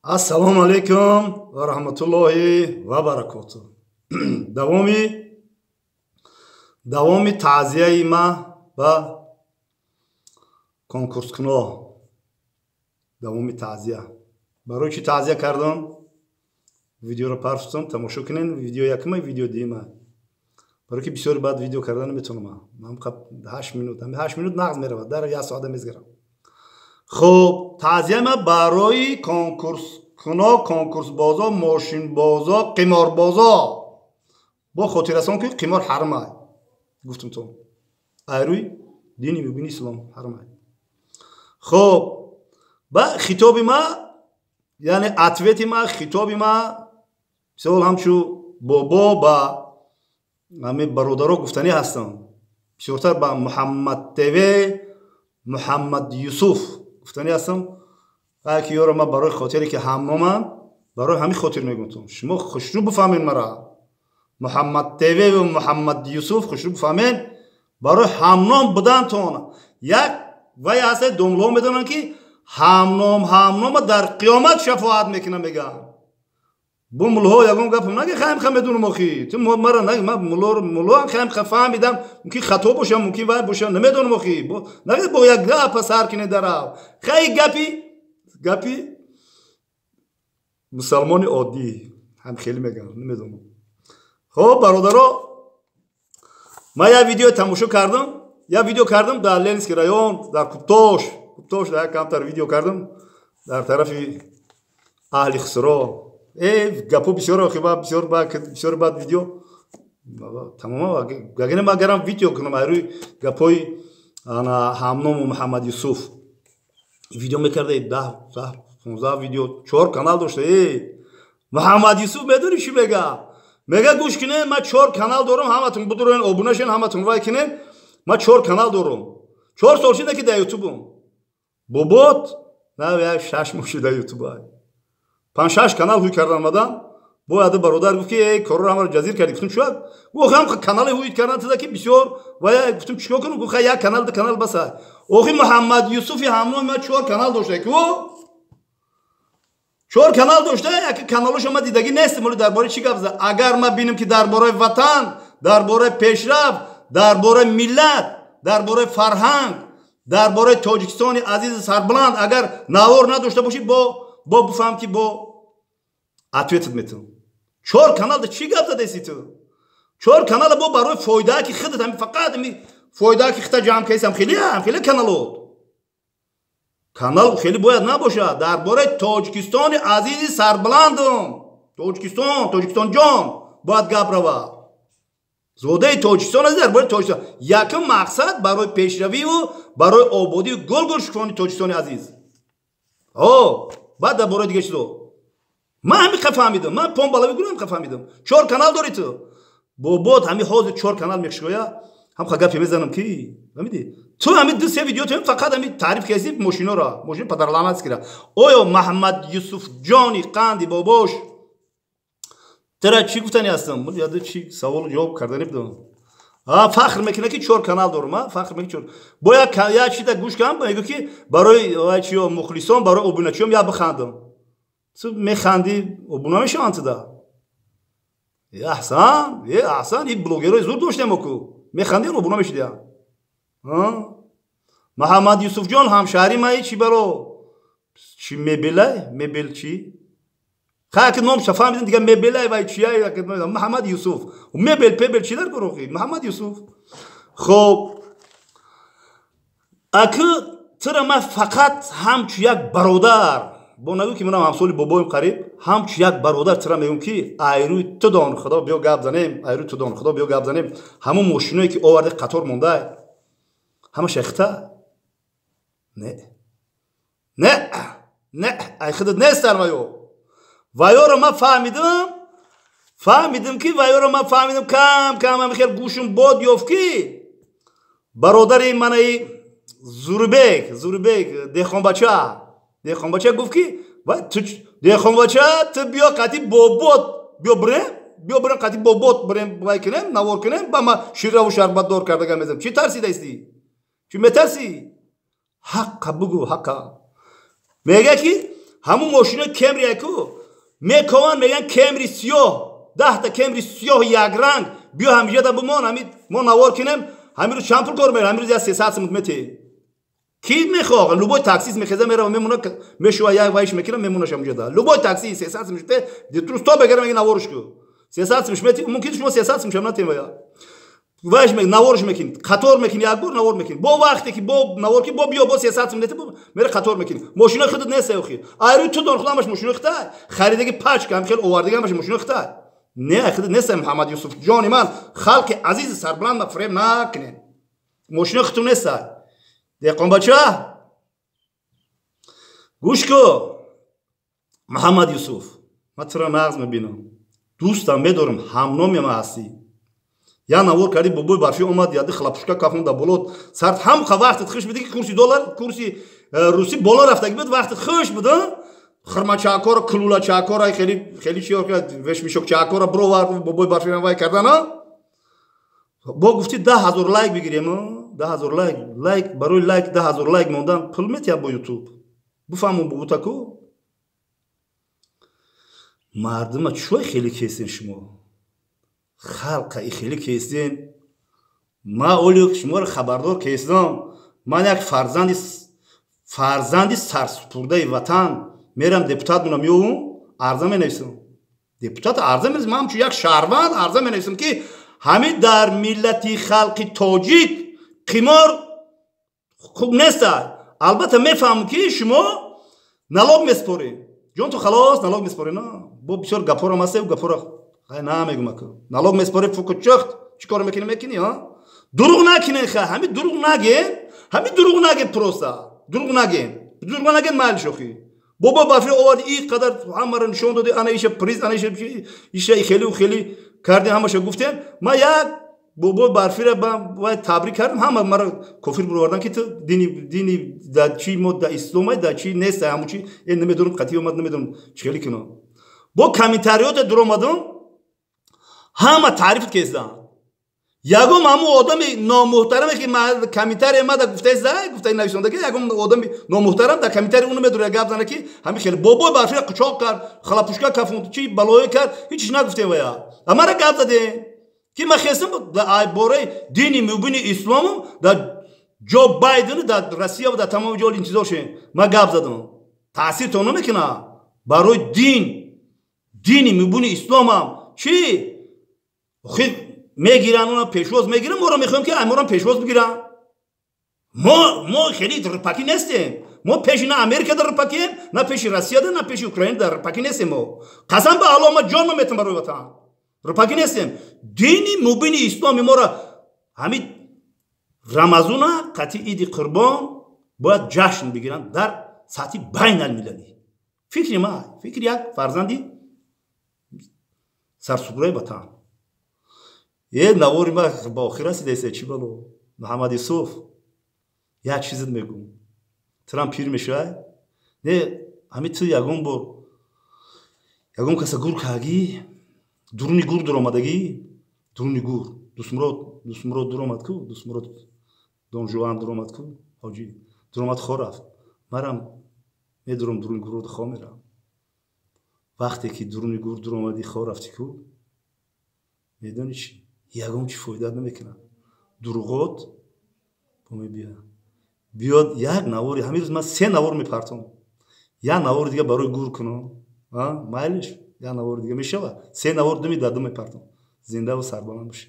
Assalomu alaykum va rahmatullohi va barakatuh. Davomi ta'ziyai ma va konkurskuno. Davomi ta'ziya. Baroy chi ta'ziya kardam? Video ро парш кардам, тамошо кунен, видео якма, видео дима. Барои ки бисёр баъд видео кардан наметавонам. Ман қаб 8 минут, 8 минут нағз меравад, дар 1 соат мезгирам. خب تعزیه ما برای کنکورس بازا، ماشین بازا، قمار بازا با خاطر هستم که قمار حرمه. گفتم تو ایروی دینی میبینی اسلام حرمه. خب با خطاب ما یعنی عطویت ما، خطاب ما سوال همچو بابا با همه برادرها گفتنی هستم. بسیارتر با محمد تیوی، محمد یوسف گفتنی هستم. که یارو ما برای خاطری که هممام برای همین خاطر میگم شما خوشرو بفهمین مرا محمد تیوی و محمد یوسف خوشرو بفهمین برای همنام بدن تون یک وای هست دوملو میدونن که همنام در قیامت شفاعت میکنه میگن بو ملو یگم گفتم نگه خیم بدون مخی تو مرا نگه من ملو خیم فهمیدم ممکن خطا باشه ممکن وای باشه نمیدونم مخی نگه با یک گپ سر کنه درا خیلی گپی مسلمانی عادی هم خیلی میگن نمیدونم. خب برادرها من یه ویدیو تماشا کردم در لنسکی رایون در کوپتاش در کمتر ویدیو کردم در طرف اهل خسرو گپو بسیار خوبه بسیار بعد ویدیو تمام گگنه ما گرم ویدیو کنم روی گپوی انا همنام محمد یوسف ویدیو میکرده 10-15 ویدیو 4 کانال داشته. محمد یوسف میدونی چی میگه گوش کنین من 4 کانال دارم همتون بدورین ابونه شین همتون وای کنین من 4 کانال دارم 4 سال شده که در یوتیوبم بابات نه 6 ماه شده یوتیوب 5-6 کانال هوی کردم مدام باید برادر گفت که کارو رو همراه جزیر کردی گفتم چیکار گفتم کانال هوی کردن تا که بسیار و گفتم چیکار کنم گفت یک کانال بس اوخی محمد یوسفی همون ما 4 کانال داشته که 4 کانال داشته یک کانالش ما دیدگی نیست ولی درباره چی گپ زد اگر ما ببینیم که درباره وطن درباره پیشرفت درباره ملت درباره فرهنگ درباره تاجیکستان عزیز سربلند اگر نوار نداشته باشی با بفهم که با عطویت میتون 4 کانال چی گپ زده سی تو 4 کانال با برای فایده که خودت هم فقط می فایده که خودت جمع کردم خیلی کانال خیلی باید نباشه درباره تاجیکستان عزیز سربلندم تاجیکستان جان باید گپ رود زوده تاجیکستان عزیز درباره تاجیکستان یکم مقصد برای پیشروی و برای آبادی و گل شکوفانی تاجیکستان عزیز بعد درباره دیگه چیزو من همین فهمیدم من پام بالا بگم فهمیدم 4 کانال داری تو بابات همین حوض 4 کانال میخشویا هم گپی میزنم کی فهمیدی تو همین 2-3 ویدیو تو فقط همین تعریف کردی ماشینا را ماشین پدرلعنت کرد اوه محمد یوسف جانی قندی باباش ترا چی گفتنی هستم یاد چی سوال جواب کردنی بدم فخر میکنه که 4 کانال دارم فخر میکنه باید یا چی تا گوش کنم میگه که برای چی مخلصان برای ابونچیام یا بخندم تو میخندی ابونا میشه انت دا احسن این بلوگرای زور داشتم اكو میخندی ابونا میشه dia محمد یوسف جان همشهری ما چی برو چی میبل چی خاک نام شفا میدن دیگه میبل وای چیه محمد یوسف و میبل چی در گروهی محمد یوسف. خب اكو ترى ما فقط همچو یک برادر با نگو که منم همسالی بابایم قریب همچو یک برادر ترى میگم که ایروی تو دان خدا بیا گپ زنیم همون ماشینایی که آورده قطار مونده همه شیخته نه ای خودت نیست در مایو وایو رو من فهمیدم که کم هم خیلی گوشم باد یافت که برادر من ای زوربک دیخان بچه گفت که دیخان بچه تو بیا قطعی بابات بیا بریم قطعی بابات بریم بای کنیم نوار کنیم با ما شیره و شربت دار کرده میزم چی ترسی دستی چی میترسی حق بگو حق میگه که همون ماشینا کمری کو میکوان میگن کمری سیاه 10 تا کمری سیاه یک رنگ بیا همینجا دا بمون همین ما نوار کنیم همین رو چند پول کار میره همین رو 300 متر کی میخواد لوبای تاکسی میخزه میره میمونه میشو یک وایش میکنه میمونه همونجا دا لوبای تاکسی 300 متر دیتروس تو بگیرم میگه نوارش کو 300 متر ممکن شما 300 متر نتیم یا وایش میگه نوارش میکنی قطار میکنی یک بار نوار میکنی با وقتی که با نوار کی با بیا با 300 متر میره قطار میکنی ماشینا خودت نیست اخی ایرو تو دون خودمش ماشینا خطا خریدگی پاچ کم خیلی اووردگی همش ماشینا خطا نه خودت نیست محمد یوسف جان من خلق عزیز سربلند فریب نکنین ماشینا خودت نیست دیگه بچه گوش کو محمد یوسف من تو را نغز میبینم دوستم میدارم همنامی ما هستی یا نوار کردی بابای برفی اومد یادی خلاپشکا کافون دا بولد سرد هم وقتت خوش بده که کرسی دلار کرسی روسی بالا رفته بود وقتت خوش بده خرما چاکورا کلولا چاکورا خیلی چیار کرد وش میشک چاکورا برو وارد بابای برفی وای کردن با گفتی 10,000 لایک بگیریم 10,000 لایک برای لایک 10,000 لایک موندن پول میتیا با یوتیوب بفهمون بگوتا کو مردم چوی خیلی کیسین شما خلق خیلی کیسین ما اولی شما رو خبردار کیسم من یک فرزندی سرسپرده وطن میرم دپوتات مونم یو عرضه می نویسم دپوتات عرضه می نویسم همچون یک شهروند عرضه می نویسم که همین در ملتی خلق تاجیک قمار خوب نیست البته میفهمم که شما نلاگ میسپاری جون تو خلاص نلاگ میسپاری نه با بسیار گپور هم هسته و گپور نه میگم اکو نلاگ میسپاری فوق چخت چیکار میکنی ها دروغ نکنین خا همین دروغ نگین پروسا دروغ نگین مال شوخی بابا بافی اواد این قدر همه نشون دادی انا ایش پریز انا ایش خیلی کردیم همش گفتیم ما یک بابا برفی را با تبریک کردم همه مرا کفر بردن که تو دینی در چی مود در اسلام در چی نیست همون چی این نمیدونم قطعی اومد نمیدونم چیکاری کنم با کمیتریات در اومدم همه تعریف کردن یگم همون آدم نامحترمه که کمیتری ما در گفته نویسنده که یگم آدم نامحترم در کمیتری اونو میدونه گپ زنه که همین خیلی بابا برفی را قچاق کرد خلاپوشکا کفون چی بلایی کرد هیچ نگفته ویا اما را گپ زده که ما خواستم در باره دینی مبین اسلام در جو بایدن در روسیه و در تمام جای انتظار شه ما گپ زدم تاثیر تو نمیکنه برای دینی مبین اسلام هم چی خود میگیرن اونا پیشواز میگیرن ما رو میخوایم که ما رو پیشواز بگیرن ما خیلی در پاکی نیستیم ما پیش نه امریکا در پاکیم نه پیش روسیه نه پیش اوکراین در پاکی نیستیم ما قسم به الله ما جان میتونم برای وطن رپاکی نیستیم دینی مبین اسلامی ما را همین رمضان قطعی عید قربان باید جشن بگیرن در سطح بین المللی فکر یک فرزندی سرسپرده وطن یه نواری ما با آخر رسیده چی بلو محمد یوسف یه چیزت میگم ترام پیر میشه نه همین تو یگم کسا گور کاگی درونی گور در آمدگی درونی گور دوستمراد در آمد کو دوستمراد دون جوان در آمد کو حاجی در آمد خور رفت مرم میدارم درونی گور رو خواه میرم وقتی که درونی گور در آمدی خور رفتی کو میدونی چی یگم چی فایده نمیکنه دروغات بومی بیاد یک نواری همین روز من 3 نوار میپرتم یک نوار دیگه برای گور کنم مایلش یا نوار دیگه میشه 3 نوار دمی دادم میپرتم زنده و سربلند باشه